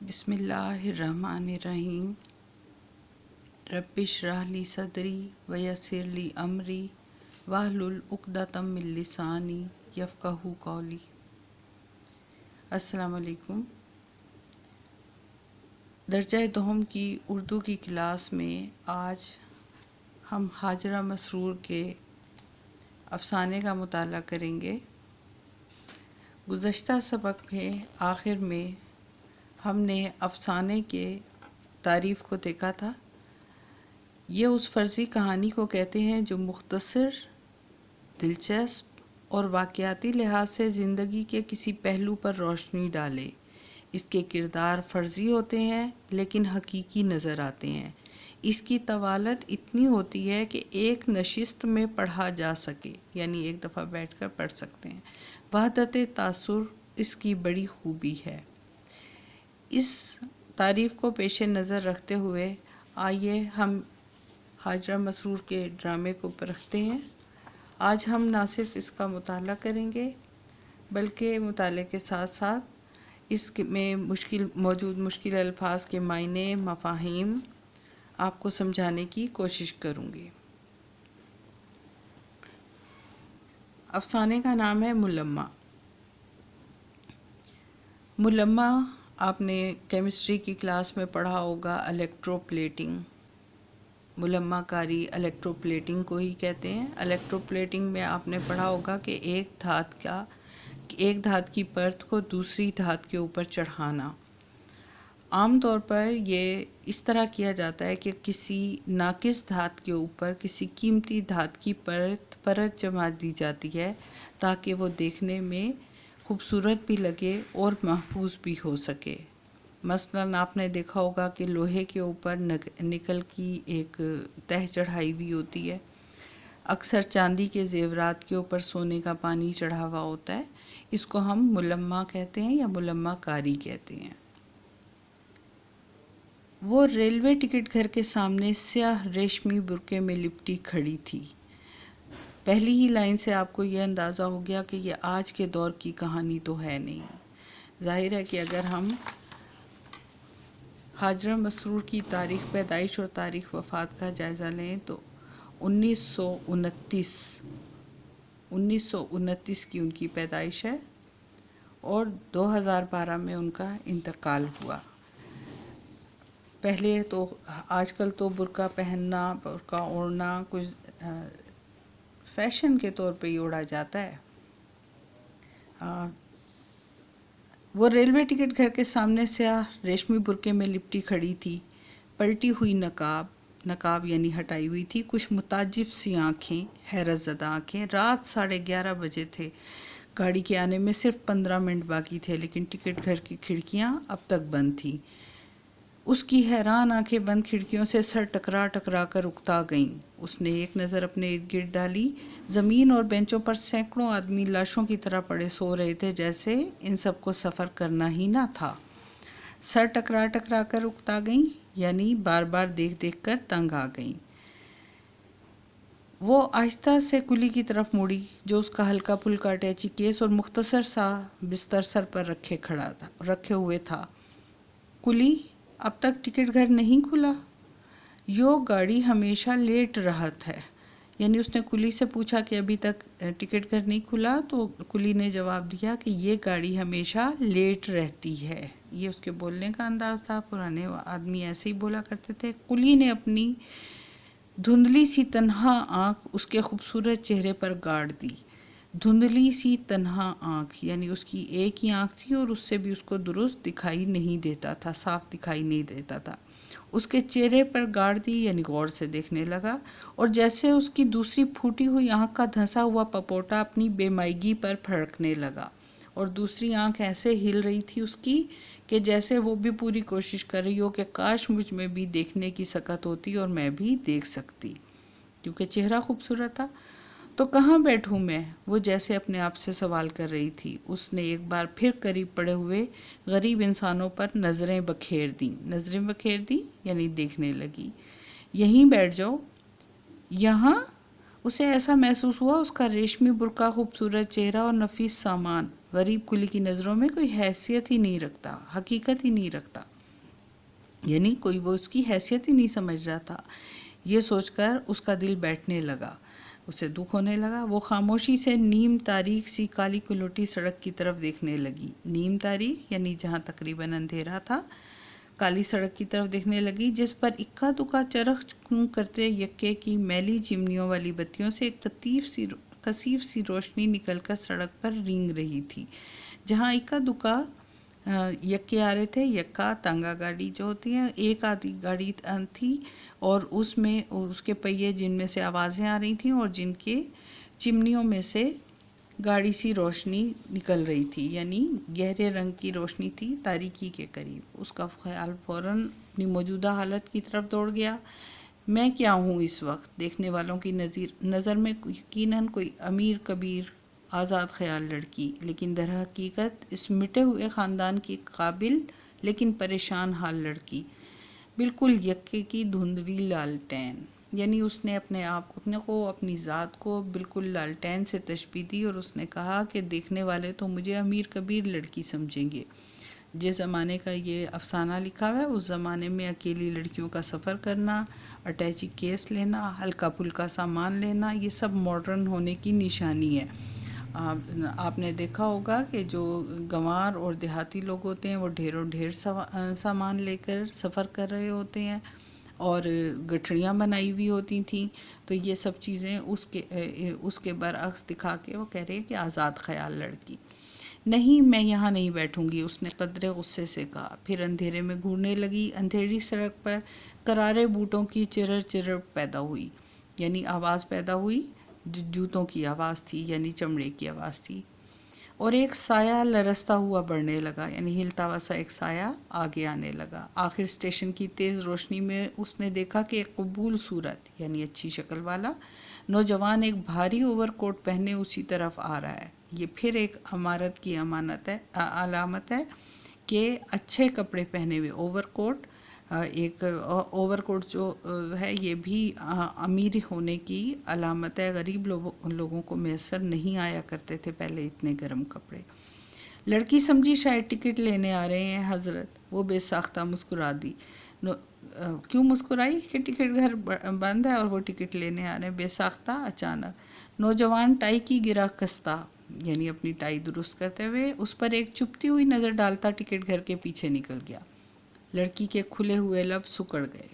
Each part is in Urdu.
بسم اللہ الرحمن الرحیم رب اشرح لی صدری ویسر لی امری واحلل عقدۃ من لسانی یفقہوا قولی۔ السلام علیکم۔ درجہ دوم کی اردو کی کلاس میں آج ہم ہاجرہ مسرور کے افسانے کا مطالعہ کریں گے۔ گزشتہ سبق میں آخر میں ہم نے افسانے کے تعریف کو دیکھا تھا۔ یہ اس فرضی کہانی کو کہتے ہیں جو مختصر، دلچسپ اور واقعاتی لحاظ سے زندگی کے کسی پہلو پر روشنی ڈالے۔ اس کے کردار فرضی ہوتے ہیں لیکن حقیقی نظر آتے ہیں۔ اس کی طوالت اتنی ہوتی ہے کہ ایک نشست میں پڑھا جا سکے، یعنی ایک دفعہ بیٹھ کر پڑھ سکتے ہیں۔ وحدت تاثر اس کی بڑی خوبی ہے۔ اس تعریف کو پیش نظر رکھتے ہوئے آئیے ہم ہاجرہ مسرور کے ڈرامے کو پرکھتے ہیں۔ آج ہم نہ صرف اس کا مطالعہ کریں گے بلکہ مطالعے کے ساتھ ساتھ اس میں موجود مشکل الفاظ کے معنی، مفاہیم آپ کو سمجھانے کی کوشش کروں گی۔ افسانے کا نام ہے ملمہ۔ ملمہ آپ نے کیمسٹری کی کلاس میں پڑھا ہوگا، الیکٹرو پلیٹنگ۔ ملمہ کاری الیکٹرو پلیٹنگ کو ہی کہتے ہیں۔ الیکٹرو پلیٹنگ میں آپ نے پڑھا ہوگا کہ ایک دھات کی پرت کو دوسری دھات کے اوپر چڑھانا۔ عام طور پر یہ اس طرح کیا جاتا ہے کہ کسی ناقص دھات کے اوپر کسی قیمتی دھات کی پرت جما دی جاتی ہے تاکہ وہ دیکھنے میں خوبصورت بھی لگے اور محفوظ بھی ہو سکے۔ مثلاً آپ نے دیکھا ہوگا کہ لوہے کے اوپر نکل کی ایک تہ چڑھائی ہوئی ہوتی ہے۔ اکثر چاندی کے زیورات کے اوپر سونے کا پانی چڑھا ہوا ہوتا ہے۔ اس کو ہم ملمہ کہتے ہیں یا ملمہ کاری کہتے ہیں۔ وہ ریلوے ٹکٹ گھر کے سامنے سیاہ ریشمی برقعے میں لپٹی کھڑی تھی۔ پہلی ہی لائن سے آپ کو یہ اندازہ ہو گیا کہ یہ آج کے دور کی کہانی تو ہے نہیں۔ ظاہر ہے کہ اگر ہم ہاجرہ مسرور کی تاریخ پیدائش اور تاریخ وفات کا جائزہ لیں تو 1929 کی ان کی پیدائش ہے اور 2012 میں ان کا انتقال ہوا۔ پہلے تو آج کل تو برقع پہننا، برقع اوڑھنا کچھ فیشن کے طور پہ ہی اوڑھا جاتا ہے۔ وہ ریلوے ٹکٹ گھر کے سامنے سیاہ ریشمی برقعے میں لپٹی کھڑی تھی۔ پلٹی ہوئی نقاب یعنی ہٹائی ہوئی تھی، کچھ متعجب سی آنکھیں، حیرت زدہ آنکھیں۔ رات 11:30 بجے تھے۔ گاڑی کے آنے میں صرف 15 منٹ باقی تھے لیکن ٹکٹ گھر کی کھڑکیاں اب تک بند تھیں۔ اس کی حیران آنکھیں بند کھڑکیوں سے سر ٹکرا ٹکرا کر اکتا گئیں۔ اس نے ایک نظر اپنے ارد گرد ڈالی۔ زمین اور بینچوں پر سینکڑوں آدمی لاشوں کی طرح پڑے سو رہے تھے، جیسے ان سب کو سفر کرنا ہی نہ تھا۔ سر ٹکرا ٹکرا کر اکتا گئیں یعنی بار بار دیکھ دیکھ کر تنگ آ گئیں۔ وہ آہستہ سے کلی کی طرف مڑی جو اس کا ہلکا پھلکا اٹیچی کیس اور مختصر سا بستر سر پر رکھے ہوئے تھا۔ کلی، اب تک ٹکٹ گھر نہیں کھلا؟ یو گاڑی ہمیشہ لیٹ رہت ہے۔ یعنی اس نے کلی سے پوچھا کہ ابھی تک ٹکٹ گھر نہیں کھلا، تو کلی نے جواب دیا کہ یہ گاڑی ہمیشہ لیٹ رہتی ہے۔ یہ اس کے بولنے کا انداز تھا، پرانے آدمی ایسے ہی بولا کرتے تھے۔ کلی نے اپنی دھندلی سی تنہا آنکھ اس کے خوبصورت چہرے پر گاڑ دی۔ دھندلی سی تنہا آنکھ یعنی اس کی ایک ہی آنکھ تھی اور اس سے بھی اس کو درست دکھائی نہیں دیتا تھا، صاف دکھائی نہیں دیتا تھا۔ اس کے چہرے پر گاڑ دی یعنی غور سے دیکھنے لگا، اور جیسے اس کی دوسری پھوٹی ہوئی آنکھ کا دھنسا ہوا پپوٹا اپنی بے مائگی پر پھڑکنے لگا، اور دوسری آنکھ ایسے ہل رہی تھی اس کی کہ جیسے وہ بھی پوری کوشش کر رہی ہو کہ کاش مجھ میں بھی دیکھنے کی سکت ہوتی اور میں بھی دیکھ سکتی، کیونکہ چہرہ خوبصورت تھا۔ تو کہاں بیٹھوں میں؟ وہ جیسے اپنے آپ سے سوال کر رہی تھی۔ اس نے ایک بار پھر قریب پڑے ہوئے غریب انسانوں پر نظریں بکھیر دیں یعنی دیکھنے لگی۔ یہیں بیٹھ جاؤ۔ یہاں؟ اسے ایسا محسوس ہوا اس کا ریشمی برقع، خوبصورت چہرہ اور نفیس سامان غریب کلی کی نظروں میں کوئی حیثیت ہی نہیں رکھتا، حقیقت ہی نہیں رکھتا۔ یعنی کوئی وہ اس کی حیثیت ہی نہیں سمجھ رہا تھا۔ یہ سوچ کر اس کا دل بیٹھنے لگا، اسے دکھ ہونے لگا۔ وہ خاموشی سے نیم تاریک سی کالی کلوٹی سڑک کی طرف دیکھنے لگی۔ نیم تاریک یعنی جہاں تقریباً اندھیرا تھا، کالی سڑک کی طرف دیکھنے لگی جس پر اکا دکا چرخ کرتے یکے کی میلی چمنیوں والی بتیوں سے ایک کثیف سی روشنی نکل کر سڑک پر رینگ رہی تھی۔ جہاں اکا دکا یکے آ رہے تھے، یکا تانگا گاڑی جو ہوتی ہیں، ایک آدھی گاڑی تھی اور اس میں اس کے پہیے جن میں سے آوازیں آ رہی تھیں اور جن کے چمنیوں میں سے گاڑی سی روشنی نکل رہی تھی، یعنی گہرے رنگ کی روشنی تھی تاریکی کے قریب۔ اس کا خیال فوراً اپنی موجودہ حالت کی طرف دوڑ گیا۔ میں کیا ہوں اس وقت؟ دیکھنے والوں کی نظر میں یقیناً کوئی امیر کبیر آزاد خیال لڑکی، لیکن در حقیقت اس مٹے ہوئے خاندان کی قابل لیکن پریشان حال لڑکی، بالکل یکے کی دھندلی لالٹین۔ یعنی اس نے اپنے کو اپنی ذات کو بالکل لالٹین سے تشبیہ دی اور اس نے کہا کہ دیکھنے والے تو مجھے امیر کبیر لڑکی سمجھیں گے۔ جس زمانے کا یہ افسانہ لکھا ہوا ہے، اس زمانے میں اکیلی لڑکیوں کا سفر کرنا، اٹیچی کیس لینا، ہلکا پھلکا سامان لینا، یہ سب ماڈرن ہونے کی نشانی ہے۔ آپ نے دیکھا ہوگا کہ جو گنوار اور دیہاتی لوگ ہوتے ہیں وہ ڈھیر سامان لے کر سفر کر رہے ہوتے ہیں اور گٹھڑیاں بنائی ہوئی ہوتی تھیں، تو یہ سب چیزیں اس کے برعکس دکھا کے وہ کہہ رہے ہیں کہ آزاد خیال لڑکی۔ نہیں، میں یہاں نہیں بیٹھوں گی، اس نے قدرے غصے سے کہا۔ پھر اندھیرے میں گھورنے لگی۔ اندھیری سڑک پر کرارے بوٹوں کی چرر پیدا ہوئی، یعنی آواز پیدا ہوئی جو جوتوں کی آواز تھی، یعنی چمڑے کی آواز تھی، اور ایک سایہ لرزتا ہوا بڑھنے لگا، یعنی ہلتا ہوا سا ایک سایہ آگے آنے لگا۔ آخر اسٹیشن کی تیز روشنی میں اس نے دیکھا کہ ایک قبول صورت، یعنی اچھی شکل والا نوجوان ایک بھاری اوور کوٹ پہنے اسی طرف آ رہا ہے۔ یہ پھر ایک عمارت کی علامت ہے کہ اچھے کپڑے پہنے ہوئے اوور کوٹ، ایک اوور کوٹ جو ہے یہ بھی امیر ہونے کی علامت ہے۔ غریب لوگوں کو میسر نہیں آیا کرتے تھے پہلے اتنے گرم کپڑے۔ لڑکی سمجھی شاید ٹکٹ لینے آ رہے ہیں حضرت۔ وہ بے ساختہ مسکرا دی۔ کیوں مسکرائی؟ کہ ٹکٹ گھر بند ہے اور وہ ٹکٹ لینے آ رہے ہیں۔ بے ساختہ، اچانک نوجوان ٹائی کی گرہ کستا، یعنی اپنی ٹائی درست کرتے ہوئے اس پر ایک چپتی ہوئی نظر ڈالتا ٹکٹ گھر کے پیچھے نکل گیا۔ لڑکی کے کھلے ہوئے لب سکڑ گئے۔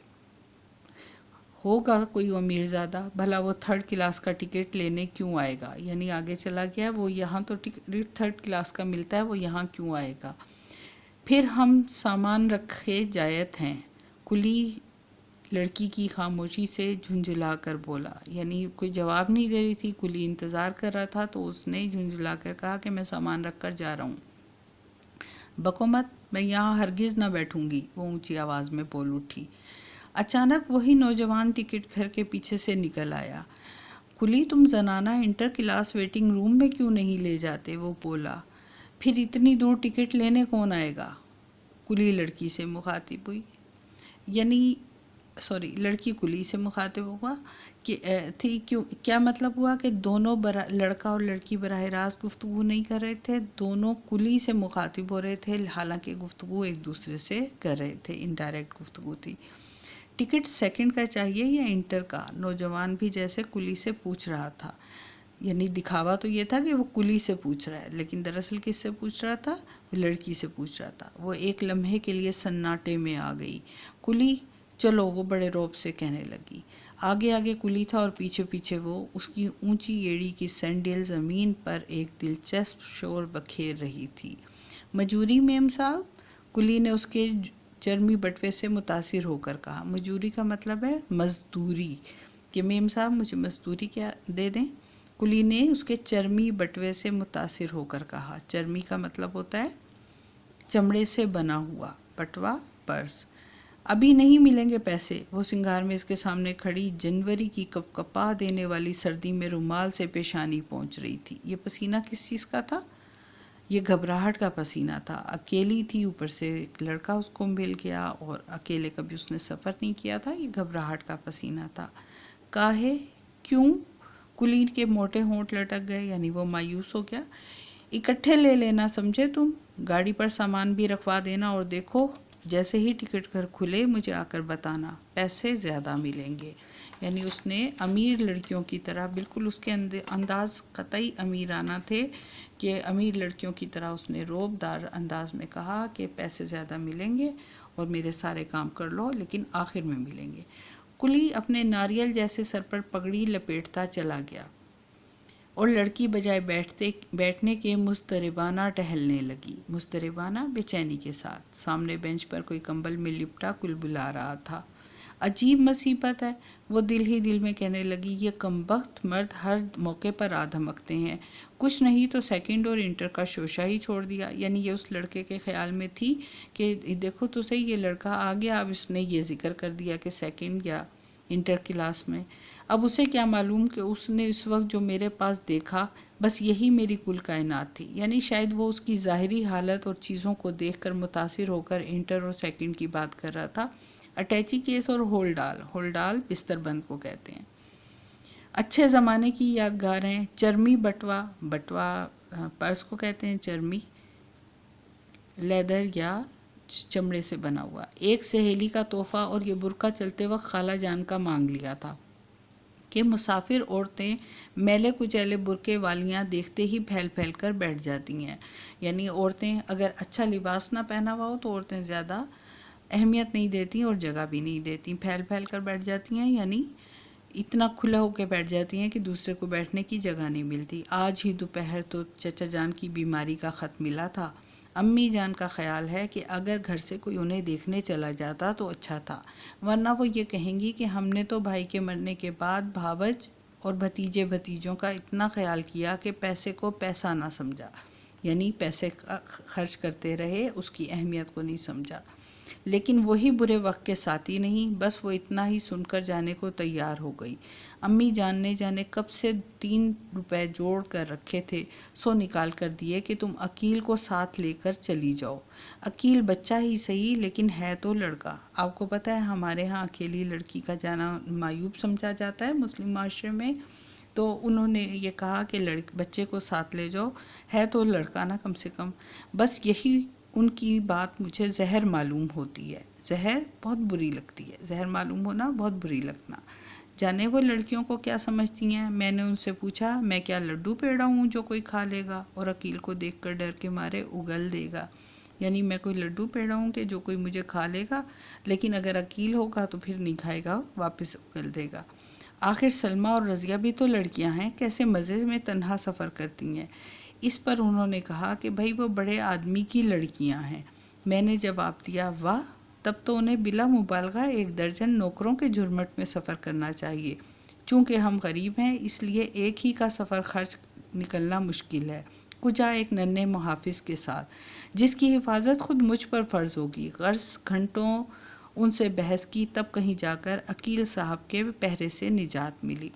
ہوگا کوئی امیر زادہ، بھلا وہ 3rd کلاس کا ٹکٹ لینے کیوں آئے گا؟ یعنی آگے چلا گیا، وہ یہاں تو ٹکٹ 3rd کلاس کا ملتا ہے، وہ یہاں کیوں آئے گا؟ پھر ہم سامان رکھے جایت ہیں، کلی لڑکی کی خاموشی سے جھنجھلا کر بولا، یعنی کوئی جواب نہیں دے رہی تھی، کلی انتظار کر رہا تھا، تو اس نے جھنجھلا کر کہا کہ میں سامان رکھ کر جا رہا ہوں۔ بکو مت، میں یہاں ہرگز نہ بیٹھوں گی، وہ اونچی آواز میں بول اٹھی۔ اچانک وہی نوجوان ٹکٹ گھر کے پیچھے سے نکل آیا۔ کلی، تم زنانہ انٹر کلاس ویٹنگ روم میں کیوں نہیں لے جاتے؟ وہ بولا۔ پھر اتنی دور ٹکٹ لینے کون آئے گا؟ کلی لڑکی سے مخاطب ہوئی، لڑکی کلی سے مخاطب ہوا تھی، کیا مطلب ہوا کہ دونوں لڑکا اور لڑکی براہ راست گفتگو نہیں کر رہے تھے، دونوں کلی سے مخاطب ہو رہے تھے، حالانکہ گفتگو ایک دوسرے سے کر رہے تھے، انڈائریکٹ گفتگو تھی۔ ٹکٹ 2nd کا چاہیے یا انٹر کا؟ نوجوان بھی جیسے کلی سے پوچھ رہا تھا، یعنی دکھاوا تو یہ تھا کہ وہ کلی سے پوچھ رہا ہے، لیکن دراصل کس سے پوچھ رہا تھا؟ وہ لڑکی سے پوچھ رہا تھا۔ وہ ایک لمحے کے لیے سناٹے میں آ گئی۔ کلی، چلو، وہ بڑے روب سے کہنے لگی۔ آگے آگے کلی تھا اور پیچھے پیچھے وہ۔ اس کی اونچی ایڑی کی سینڈل زمین پر ایک دلچسپ شور بکھیر رہی تھی۔ مجوری میم صاحب؟ کلی نے اس کے چرمی بٹوے سے متاثر ہو کر کہا۔ مجوری کا مطلب ہے مزدوری، کہ میم صاحب مجھے مزدوری کیا دے دیں؟ کلی نے اس کے چرمی بٹوے سے متاثر ہو کر کہا۔ چرمی کا مطلب ہوتا ہے چمڑے سے بنا ہوا، بٹوا پرس۔ ابھی نہیں ملیں گے پیسے۔ وہ سنگار میں اس کے سامنے کھڑی جنوری کی کپ کپا دینے والی سردی میں رومال سے پیشانی پہنچ رہی تھی۔ یہ پسینہ کس چیز کا تھا؟ یہ گھبراہٹ کا پسینہ تھا۔ اکیلی تھی، اوپر سے ایک لڑکا اس کو مل گیا اور اکیلے کبھی اس نے سفر نہیں کیا تھا، یہ گھبراہٹ کا پسینہ تھا۔ کاہے؟ کیوں؟ کلی کے موٹے ہونٹ لٹک گئے، یعنی وہ مایوس ہو گیا۔ اکٹھے لے لینا، سمجھے تم؟ گاڑی پر سامان بھی رکھوا دینا، اور دیکھو جیسے ہی ٹکٹ گھر کھلے مجھے آ کر بتانا، پیسے زیادہ ملیں گے۔ یعنی اس نے امیر لڑکیوں کی طرح، بالکل اس کے انداز قطعی امیرانہ تھے کہ امیر لڑکیوں کی طرح اس نے روب دار انداز میں کہا کہ پیسے زیادہ ملیں گے اور میرے سارے کام کر لو لیکن آخر میں ملیں گے۔ کلی اپنے ناریل جیسے سر پر پگڑی لپیٹتا چلا گیا اور لڑکی بجائے بیٹھنے کے مضطربانہ ٹہلنے لگی، مضطربانہ بے چینی کے ساتھ۔ سامنے بینچ پر کوئی کمبل میں لپٹا کلبلا رہا تھا۔ عجیب مصیبت ہے، وہ دل ہی دل میں کہنے لگی، یہ کمبخت مرد ہر موقع پر آ دھمکتے ہیں، کچھ نہیں تو سیکنڈ اور انٹر کا شوشہ ہی چھوڑ دیا۔ یعنی یہ اس لڑکے کے خیال میں تھی کہ دیکھو تو صحیح، یہ لڑکا آ گیا، اب اس نے یہ ذکر کر دیا کہ سیکنڈ یا انٹر کلاس میں، اب اسے کیا معلوم کہ اس نے اس وقت جو میرے پاس دیکھا بس یہی میری کل کائنات تھی۔ یعنی شاید وہ اس کی ظاہری حالت اور چیزوں کو دیکھ کر متاثر ہو کر انٹر اور سیکنڈ کی بات کر رہا تھا۔ اٹیچی کیس اور ہولڈال بستر بند کو کہتے ہیں۔ اچھے زمانے کی یادگاریں، چرمی بٹوا پرس کو کہتے ہیں چرمی، لیدر یا چمڑے سے بنا ہوا، ایک سہیلی کا تحفہ، اور یہ برقع چلتے وقت خالہ جان کا مانگ لیا تھا کہ مسافر عورتیں میلے کچیلے برقعے والیاں دیکھتے ہی پھیل پھیل کر بیٹھ جاتی ہیں۔ یعنی عورتیں اگر اچھا لباس نہ پہنا ہوا ہو تو عورتیں زیادہ اہمیت نہیں دیتی اور جگہ بھی نہیں دیتی، پھیل پھیل کر بیٹھ جاتی ہیں، یعنی اتنا کھلا ہو کے بیٹھ جاتی ہیں کہ دوسرے کو بیٹھنے کی جگہ نہیں ملتی۔ آج ہی دوپہر تو چچا جان کی بیماری کا خط ملا تھا۔ امی جان کا خیال ہے کہ اگر گھر سے کوئی انہیں دیکھنے چلا جاتا تو اچھا تھا، ورنہ وہ یہ کہیں گی کہ ہم نے تو بھائی کے مرنے کے بعد بھاوج اور بھتیجے بھتیجوں کا اتنا خیال کیا کہ پیسے کو پیسہ نہ سمجھا، یعنی پیسے خرچ کرتے رہے، اس کی اہمیت کو نہیں سمجھا۔ لیکن وہی برے وقت کے ساتھی نہیں، بس وہ اتنا ہی سن کر جانے کو تیار ہو گئی۔ امی جان نے جانے کب سے 3 روپے جوڑ کر رکھے تھے، سو نکال کر دیے کہ تم عقیل کو ساتھ لے کر چلی جاؤ۔ عقیل بچہ ہی صحیح لیکن ہے تو لڑکا۔ آپ کو پتہ ہے ہمارے ہاں اکیلی لڑکی کا جانا معیوب سمجھا جاتا ہے مسلم معاشرے میں، تو انہوں نے یہ کہا کہ بچے کو ساتھ لے جاؤ، ہے تو لڑکا نا کم سے کم۔ بس یہی ان کی بات مجھے زہر معلوم ہوتی ہے، زہر بہت بری لگتی ہے، زہر معلوم ہونا بہت بری لگنا۔ جانے وہ لڑکیوں کو کیا سمجھتی ہیں؟ میں نے ان سے پوچھا، میں کیا لڈو پیڑا ہوں جو کوئی کھا لے گا اور عقیل کو دیکھ کر ڈر کے مارے اگل دے گا؟ یعنی میں کوئی لڈو پیڑا ہوں کہ جو کوئی مجھے کھا لے گا، لیکن اگر عقیل ہوگا تو پھر نہیں کھائے گا، واپس اگل دے گا۔ آخر سلمیٰ اور رضیہ بھی تو لڑکیاں ہیں، کیسے مزے میں تنہا سفر کرتی ہیں؟ اس پر انہوں نے کہا کہ بھائی وہ بڑے آدمی کی لڑکیاں ہیں۔ میں نے جواب دیا، واہ، تب تو انہیں بلا مبالغہ 1 درجن نوکروں کے جھرمٹ میں سفر کرنا چاہیے۔ چونکہ ہم غریب ہیں اس لیے ایک ہی کا سفر خرچ نکلنا مشکل ہے، کجا ایک ننھے محافظ کے ساتھ، جس کی حفاظت خود مجھ پر فرض ہوگی۔ غرض گھنٹوں ان سے بحث کی، تب کہیں جا کر عقیل صاحب کے پہرے سے نجات ملی۔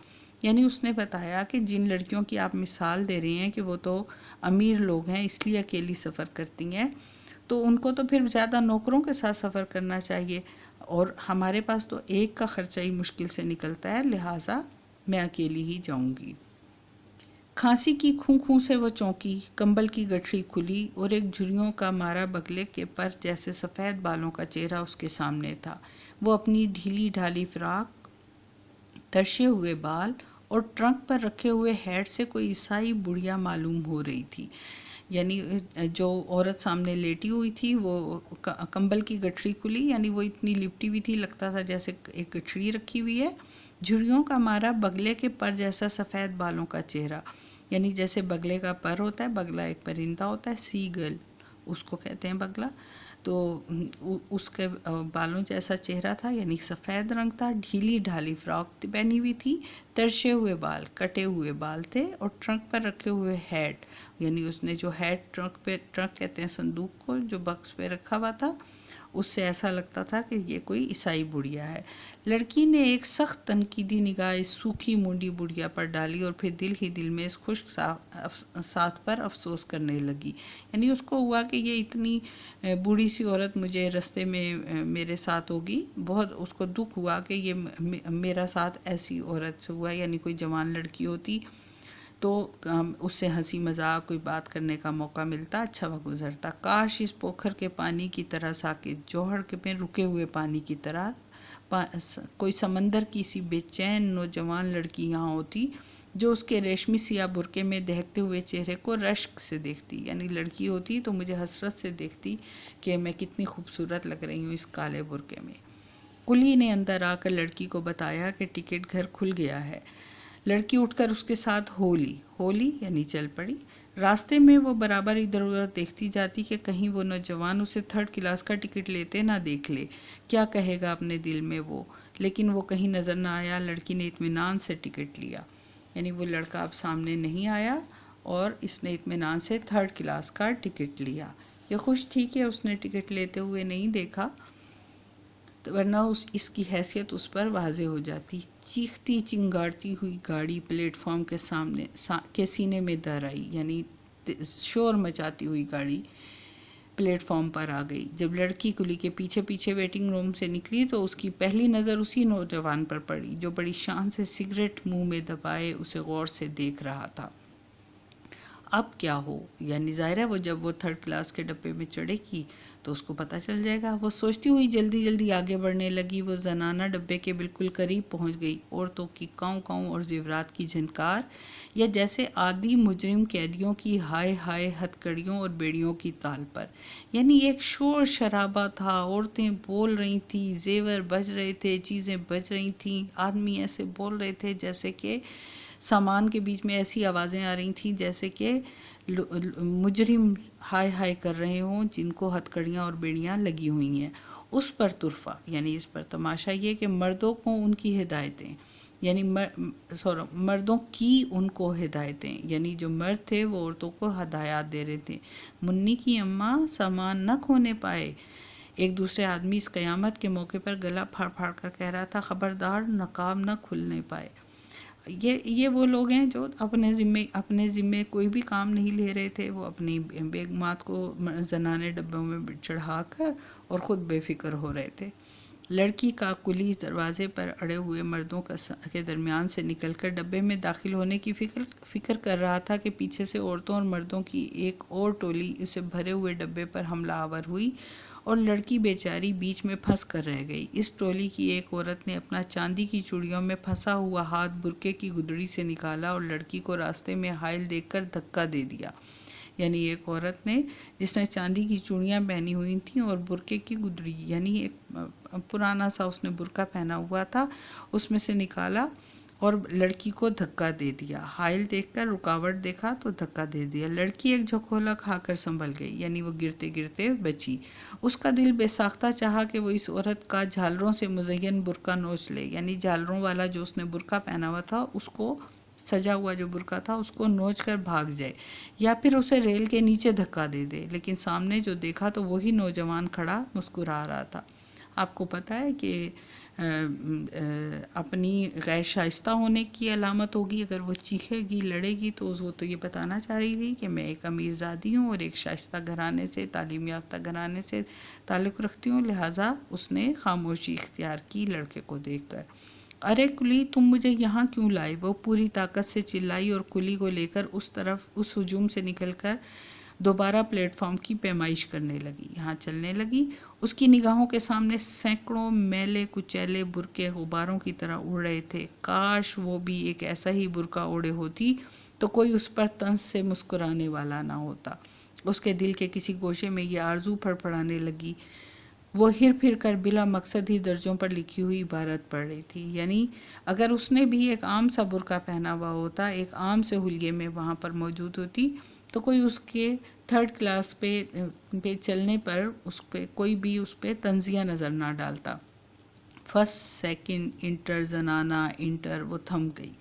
یعنی اس نے بتایا کہ جن لڑکیوں کی آپ مثال دے رہے ہیں کہ وہ تو امیر لوگ ہیں اس لیے اکیلی سفر کرتی ہیں، تو ان کو تو پھر زیادہ نوکروں کے ساتھ سفر کرنا چاہیے، اور ہمارے پاس تو ایک کا خرچہ ہی مشکل سے نکلتا ہے، لہٰذا میں اکیلی ہی جاؤں گی۔ کھانسی کی خوں سے وہ چونکی، کمبل کی گٹھڑی کھلی اور ایک جھریوں کا مارا بگلے کے پر جیسے سفید بالوں کا چہرہ اس کے سامنے تھا۔ وہ اپنی ڈھیلی ڈھالی فراق، ترشے ہوئے بال اور ٹرنک پر رکھے ہوئے ہیٹ سے کوئی عیسائی بڑھیا معلوم ہو رہی تھی۔ یعنی جو عورت سامنے لیٹی ہوئی تھی وہ کمبل کی گٹھڑی کھلی، یعنی وہ اتنی لپٹی ہوئی تھی، لگتا تھا جیسے ایک گٹھڑی رکھی ہوئی ہے۔ جھریوں کا مارا بگلے کے پر جیسا سفید بالوں کا چہرہ، یعنی جیسے بگلے کا پر ہوتا ہے، بگلا ایک پرندہ ہوتا ہے، سی گل اس کو کہتے ہیں بگلا، تو اس کے بالوں جیسا چہرہ تھا، یعنی سفید رنگ تھا، ڈھیلی ڈھالی فراک پہنی ہوئی تھی، ترشے ہوئے بال، کٹے ہوئے بال تھے، اور ٹرنک پر رکھے ہوئے ہیٹ، یعنی اس نے جو ہیٹ ٹرنک کہتے ہیں صندوق کو جو بکس پہ رکھا ہوا تھا، اس سے ایسا لگتا تھا کہ یہ کوئی عیسائی بڑھیا ہے۔ لڑکی نے ایک سخت تنقیدی نگاہ اس سوکھی مونڈی بڑھیا پر ڈالی اور پھر دل ہی دل میں اس خشک ساتھ پر افسوس کرنے لگی۔ یعنی اس کو ہوا کہ یہ اتنی بوڑھی سی عورت مجھے رستے میں میرے ساتھ ہوگی، بہت اس کو دکھ ہوا کہ یہ میرا ساتھ ایسی عورت سے ہوا، یعنی کوئی جوان لڑکی ہوتی تو اس سے ہنسی مذاق کوئی بات کرنے کا موقع ملتا، اچھا وقت گزرتا۔ کاش اس پوکھر کے پانی کی طرح ساکت، جوہر کے میں رکے ہوئے پانی کی طرح کوئی سمندر کی سی بے چین نوجوان لڑکی یہاں ہوتی جو اس کے ریشمی سیاہ برقعے میں دہکتے ہوئے چہرے کو رشک سے دیکھتی، یعنی لڑکی ہوتی تو مجھے حسرت سے دیکھتی کہ میں کتنی خوبصورت لگ رہی ہوں اس کالے برقعے میں۔ کلی نے اندر آ کر لڑکی کو بتایا کہ ٹکٹ گھر کھل گیا ہے۔ لڑکی اٹھ کر اس کے ساتھ ہولی یعنی چل پڑی۔ راستے میں وہ برابر ادھر ادھر دیکھتی جاتی کہ کہیں وہ نوجوان اسے 3rd کلاس کا ٹکٹ لیتے نہ دیکھ لے، کیا کہے گا اپنے دل میں وہ، لیکن وہ کہیں نظر نہ آیا۔ لڑکی نے اطمینان سے ٹکٹ لیا، یعنی وہ لڑکا اب سامنے نہیں آیا اور اس نے اطمینان سے 3rd کلاس کا ٹکٹ لیا۔ یہ خوش تھی کہ اس نے ٹکٹ لیتے ہوئے نہیں دیکھا، ورنہ اس کی حیثیت اس پر واضح ہو جاتی۔ چیختی چنگاڑتی ہوئی گاڑی پلیٹ فارم کے سامنے کے سینے میں در آئی، یعنی شور مچاتی ہوئی گاڑی پلیٹ فارم پر آ گئی۔ جب لڑکی کلی کے پیچھے پیچھے ویٹنگ روم سے نکلی تو اس کی پہلی نظر اسی نوجوان پر پڑی جو بڑی شان سے سگریٹ منہ میں دبائے اسے غور سے دیکھ رہا تھا۔ اب کیا ہو، یعنی ظاہر ہے وہ جب وہ 3rd کلاس کے ڈبے میں چڑھے گی تو اس کو پتہ چل جائے گا۔ وہ سوچتی ہوئی جلدی جلدی آگے بڑھنے لگی۔ وہ زنانہ ڈبے کے بالکل قریب پہنچ گئی۔ عورتوں کی کاؤں کاؤں اور زیورات کی جھنکار، یا جیسے عادی مجرم قیدیوں کی ہائے ہائے ہتھ کڑیوں اور بیڑیوں کی تال پر، یعنی ایک شور شرابہ تھا۔ عورتیں بول رہی تھیں، زیور بج رہے تھے، چیزیں بج رہی تھیں، آدمی ایسے بول رہے تھے جیسے کہ سامان کے بیچ میں ایسی آوازیں آ رہی تھیں جیسے کہ مجرم ہائے ہائے کر رہے ہوں جن کو ہتھ کڑیاں اور بیڑیاں لگی ہوئی ہیں۔ اس پر طرفہ، یعنی اس پر تماشا یہ کہ مردوں کو ان کی ہدایتیں، یعنی مردوں کی ان کو ہدایتیں، یعنی جو مرد تھے وہ عورتوں کو ہدایات دے رہے تھے۔ منی کی اماں سامان نہ کھونے پائے، ایک دوسرے آدمی اس قیامت کے موقع پر گلا پھاڑ پھاڑ کر کہہ رہا تھا، خبردار نقاب نہ کھلنے پائے۔ یہ وہ لوگ ہیں جو اپنے ذمے کوئی بھی کام نہیں لے رہے تھے، وہ اپنی بیگمات کو زنانے ڈبوں میں چڑھا کر اور خود بے فکر ہو رہے تھے۔ لڑکی کا کلی دروازے پر اڑے ہوئے مردوں کے درمیان سے نکل کر ڈبے میں داخل ہونے کی فکر کر رہا تھا کہ پیچھے سے عورتوں اور مردوں کی ایک اور ٹولی اسے بھرے ہوئے ڈبے پر حملہ آور ہوئی اور لڑکی بیچاری بیچ میں پھنس کر رہ گئی۔ اس ٹولی کی ایک عورت نے اپنا چاندی کی چوڑیوں میں پھنسا ہوا ہاتھ برقعے کی گدڑی سے نکالا اور لڑکی کو راستے میں حائل دیکھ کر دھکا دے دیا، یعنی ایک عورت نے جس نے چاندی کی چوڑیاں پہنی ہوئی تھیں اور برقعے کی گدڑی، یعنی ایک پرانا سا اس نے برقعہ پہنا ہوا تھا، اس میں سے نکالا اور لڑکی کو دھکا دے دیا۔ حائل دیکھ کر رکاوٹ دیکھا تو دھکا دے دیا۔ لڑکی ایک جھکولا کھا کر سنبھل گئی، یعنی وہ گرتے گرتے بچی۔ اس کا دل بے ساختہ چاہا کہ وہ اس عورت کا جھالروں سے مزین برقعہ نوچ لے، یعنی جھالروں والا جو اس نے برقعہ پہنا ہوا تھا، اس کو سجا ہوا جو برقعہ تھا اس کو نوچ کر بھاگ جائے، یا پھر اسے ریل کے نیچے دھکا دے دے، لیکن سامنے جو دیکھا تو وہی نوجوان کھڑا مسکرا رہا تھا۔ آپ کو پتہ ہے کہ اپنی غیر شائستہ ہونے کی علامت ہوگی اگر وہ چیخے گی، لڑے گی، تو وہ تو یہ بتانا چاہ رہی تھی کہ میں ایک امیر زادی ہوں اور ایک شائستہ گھرانے سے، تعلیم یافتہ گھرانے سے تعلق رکھتی ہوں، لہٰذا اس نے خاموشی اختیار کی لڑکے کو دیکھ کر۔ ارے کلی، تم مجھے یہاں کیوں لائے؟ وہ پوری طاقت سے چلائی اور کلی کو لے کر اس ہجوم سے نکل کر دوبارہ پلیٹ فارم کی پیمائش کرنے لگی، یہاں چلنے لگی۔ اس کی نگاہوں کے سامنے سینکڑوں میلے کچیلے برقعے غباروں کی طرح اڑ رہے تھے۔ کاش وہ بھی ایک ایسا ہی برقعہ اوڑھے ہوتی تو کوئی اس پر طنز سے مسکرانے والا نہ ہوتا۔ اس کے دل کے کسی گوشے میں یہ آرزو پھڑپڑانے لگی۔ وہ ہر پھر کر بلا مقصد ہی درجوں پر لکھی ہوئی عبارت پڑھ رہی تھی، یعنی اگر اس نے بھی ایک عام سا برقعہ پہنا ہوا ہوتا، ایک عام سے حلیے میں وہاں پر موجود ہوتی، تو کوئی اس کے 3rd کلاس پہ چلنے پر کوئی بھی اس پہ طنزیہ نظر نہ ڈالتا۔ فرسٹ سیکنڈ انٹر زنانہ انٹر، وہ تھم گئی۔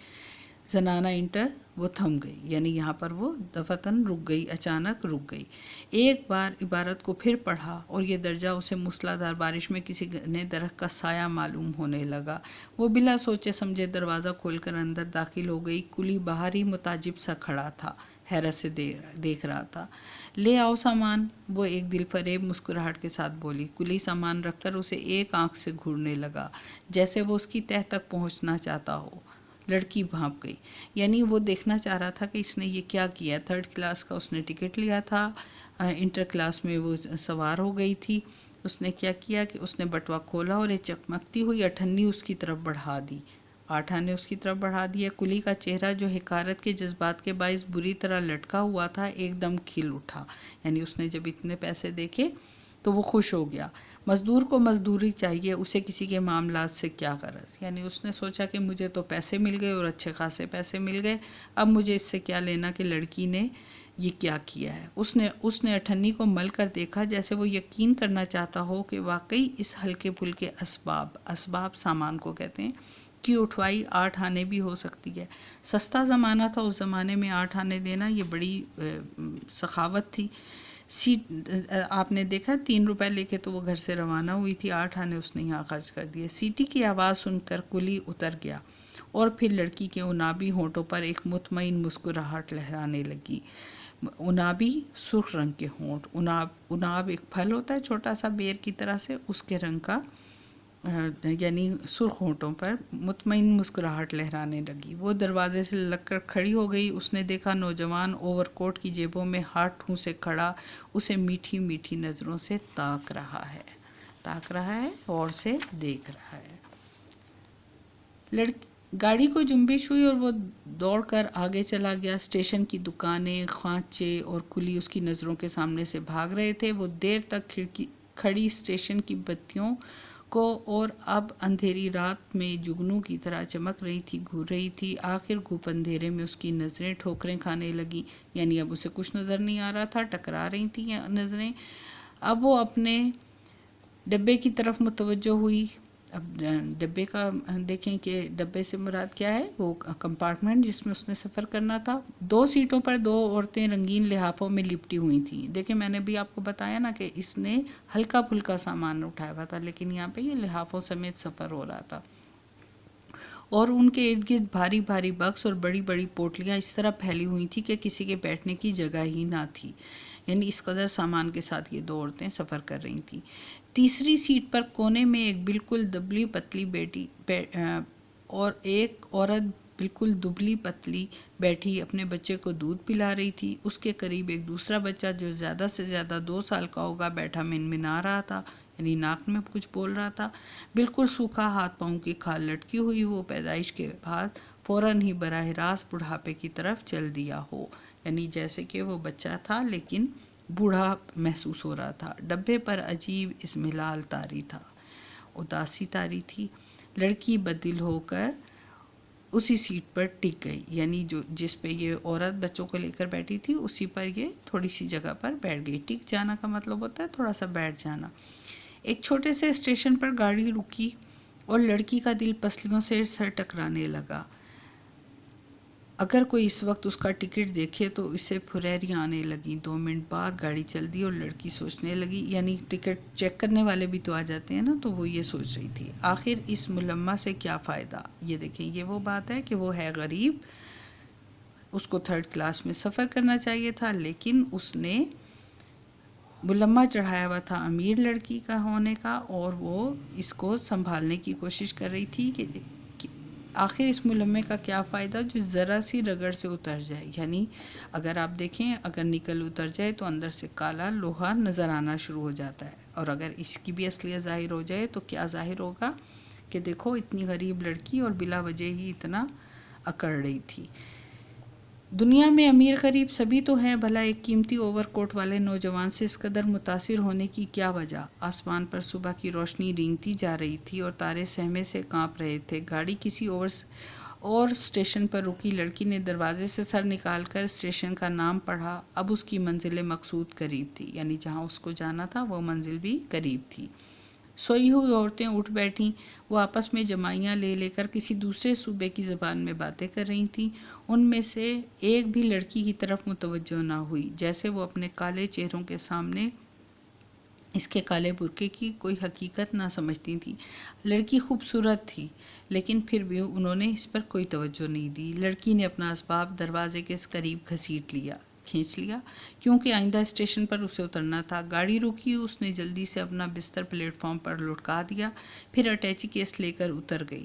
زنانہ انٹر، وہ تھم گئی، یعنی یہاں پر وہ دفعتاً رک گئی، اچانک رک گئی۔ ایک بار عبارت کو پھر پڑھا اور یہ درجہ اسے موسلادھار بارش میں کسی گھنے درخت کا سایہ معلوم ہونے لگا۔ وہ بلا سوچے سمجھے دروازہ کھول کر اندر داخل ہو گئی۔ کلی باہر ہی متعجب سا کھڑا تھا، حیرت سے دیکھ رہا تھا۔ لے آؤ سامان، وہ ایک دل فریب مسکراہٹ کے ساتھ بولی۔ کلی سامان رکھ کر اسے ایک آنکھ سے گھورنے لگا، جیسے وہ اس کی تہہ تک پہنچنا چاہتا ہو۔ لڑکی بھانپ گئی، یعنی وہ دیکھنا چاہ رہا تھا کہ اس نے یہ کیا کیا. 3rd کلاس کا اس نے ٹکٹ لیا تھا، انٹر کلاس میں وہ سوار ہو گئی تھی. اس نے کیا کیا کہ اس نے بٹوا کھولا اور ایک چکمکتی ہوئی 8 انی اس کی طرف بڑھا دی. 8 آنے اس کی طرف بڑھا دیا. کلی کا چہرہ جو حقارت کے جذبات کے باعث بری طرح لٹکا ہوا تھا ایک دم کھل اٹھا. یعنی اس نے جب اتنے پیسے دیکھے تو وہ خوش ہو گیا. مزدور کو مزدوری چاہیے، اسے کسی کے معاملات سے کیا غرض. یعنی اس نے سوچا کہ مجھے تو پیسے مل گئے اور اچھے خاصے پیسے مل گئے، اب مجھے اس سے کیا لینا کہ لڑکی نے یہ کیا کیا ہے. اس نے 8 انی کو مل کر دیکھا جیسے وہ یقین کرنا چاہتا ہو کہ واقعی اس ہلکے پھلکے اسباب سامان کو کہتے ہیں کی اٹھوائی 8 آنے بھی ہو سکتی ہے. سستا زمانہ تھا اس زمانے میں، 8 آنے دینا یہ بڑی سخاوت تھی. آپ نے دیکھا 3 روپے لے کے تو وہ گھر سے روانہ ہوئی تھی، 8 آنے اس نے یہاں خرچ کر دیے. سیٹی کی آواز سن کر کلی اتر گیا اور پھر لڑکی کے عنابی ہونٹوں پر ایک مطمئن مسکراہٹ لہرانے لگی. عنابی سرخ رنگ کے ہونٹ، عناب ایک پھل ہوتا ہے چھوٹا سا بیر کی طرح سے، اس کے رنگ کا، یعنی سرخ ہونٹوں پر مطمئن مسکراہٹ لہرانے لگی. وہ دروازے سے لگ کر کھڑی ہو گئی. اس نے دیکھا نوجوان اوور کوٹ کی جیبوں میں ہاتھ ٹھونسے کھڑا اسے میٹھی میٹھی نظروں سے تاک رہا ہے اور سے دیکھ رہا ہے. گاڑی کو جنبش ہوئی اور وہ دوڑ کر آگے چلا گیا. اسٹیشن کی دکانیں، خانچے اور کلی اس کی نظروں کے سامنے سے بھاگ رہے تھے. وہ دیر تک کھڑی اسٹیشن کی بتیوں کو اور اب اندھیری رات میں جگنوں کی طرح چمک رہی تھی گھور رہی تھی. آخر گھوپ اندھیرے میں اس کی نظریں ٹھوکریں کھانے لگیں. یعنی اب اسے کچھ نظر نہیں آ رہا تھا، ٹکرا رہی تھیں نظریں. اب وہ اپنے ڈبے کی طرف متوجہ ہوئی. اب ڈبے کا دیکھیں کہ ڈبے سے مراد کیا ہے، وہ کمپارٹمنٹ جس میں اس نے سفر کرنا تھا. 2 سیٹوں پر 2 عورتیں رنگین لحافوں میں لپٹی ہوئی تھیں. دیکھیں میں نے بھی آپ کو بتایا نا کہ اس نے ہلکا پھلکا سامان اٹھایا ہوا تھا، لیکن یہاں پہ یہ لحافوں سمیت سفر ہو رہا تھا. اور ان کے ارد گرد بھاری بھاری بکس اور بڑی بڑی پوٹلیاں اس طرح پھیلی ہوئی تھی کہ کسی کے بیٹھنے کی جگہ ہی نہ تھی. یعنی اس قدر سامان کے ساتھ یہ 2 عورتیں سفر کر رہی تھیں. تیسری سیٹ پر کونے میں ایک بالکل دبلی پتلی اور ایک عورت بالکل دبلی پتلی بیٹھی اپنے بچے کو دودھ پلا رہی تھی. اس کے قریب ایک دوسرا بچہ جو زیادہ سے زیادہ 2 سال کا ہوگا بیٹھا منمنا رہا تھا، یعنی ناک میں کچھ بول رہا تھا. بالکل سوکھا، ہاتھ پاؤں کی کھال لٹکی ہوئی. وہ پیدائش کے بعد فوراً ہی براہ راست بڑھاپے کی طرف چل دیا ہو. یعنی جیسے کہ وہ بچہ تھا لیکن بوڑھا محسوس ہو رہا تھا. ڈبے پر عجیب اسملال طاری تھا، اداسی طاری تھی. لڑکی بدل ہو کر اسی سیٹ پر ٹک گئی، یعنی جس پہ یہ عورت بچوں کو لے کر بیٹھی تھی اسی پر یہ تھوڑی سی جگہ پر بیٹھ گئی. ٹک جانا کا مطلب ہوتا ہے تھوڑا سا بیٹھ جانا. ایک چھوٹے سے اسٹیشن پر گاڑی رکی اور لڑکی کا دل پسلیوں سے سر ٹکرانے لگا. اگر کوئی اس وقت اس کا ٹکٹ دیکھے تو اسے پھریریاں آنے لگیں. 2 منٹ بعد گاڑی چل دی اور لڑکی سوچنے لگی، یعنی ٹکٹ چیک کرنے والے بھی تو آ جاتے ہیں نا، تو وہ یہ سوچ رہی تھی آخر اس ملمہ سے کیا فائدہ. یہ دیکھیں یہ وہ بات ہے کہ وہ ہے غریب، اس کو 3rd کلاس میں سفر کرنا چاہیے تھا، لیکن اس نے ملمہ چڑھایا ہوا تھا امیر لڑکی کا ہونے کا، اور وہ اس کو سنبھالنے کی کوشش کر رہی تھی کہ آخر اس ملمے کا کیا فائدہ جو ذرا سی رگڑ سے اتر جائے. یعنی اگر آپ دیکھیں اگر نکل اتر جائے تو اندر سے کالا لوہا نظر آنا شروع ہو جاتا ہے، اور اگر اس کی بھی اصلیت ظاہر ہو جائے تو کیا ظاہر ہوگا کہ دیکھو اتنی غریب لڑکی اور بلا وجہ ہی اتنا اکڑ رہی تھی. دنیا میں امیر غریب سبھی تو ہیں، بھلا ایک قیمتی اوور کوٹ والے نوجوان سے اس قدر متاثر ہونے کی کیا وجہ. آسمان پر صبح کی روشنی رینگتی جا رہی تھی اور تارے سہمے سے کانپ رہے تھے. گاڑی کسی اور اسٹیشن پر رکی. لڑکی نے دروازے سے سر نکال کر اسٹیشن کا نام پڑھا. اب اس کی منزل مقصود قریب تھی، یعنی جہاں اس کو جانا تھا وہ منزل بھی قریب تھی. سوئی ہوئی عورتیں اٹھ بیٹھیں. وہ آپس میں جمائیاں لے لے کر کسی دوسرے صوبے کی زبان میں باتیں کر رہی تھیں. ان میں سے ایک بھی لڑکی کی طرف متوجہ نہ ہوئی، جیسے وہ اپنے کالے چہروں کے سامنے اس کے کالے برقعے کی کوئی حقیقت نہ سمجھتی تھی. لڑکی خوبصورت تھی لیکن پھر بھی انہوں نے اس پر کوئی توجہ نہیں دی. لڑکی نے اپنا اسباب دروازے کے قریب کھینچ لیا کیونکہ آئندہ اسٹیشن پر اسے اترنا تھا. گاڑی رکی. اس نے جلدی سے اپنا بستر پلیٹ فارم پر لٹکا دیا، پھر اٹیچی کیس لے کر اتر گئی.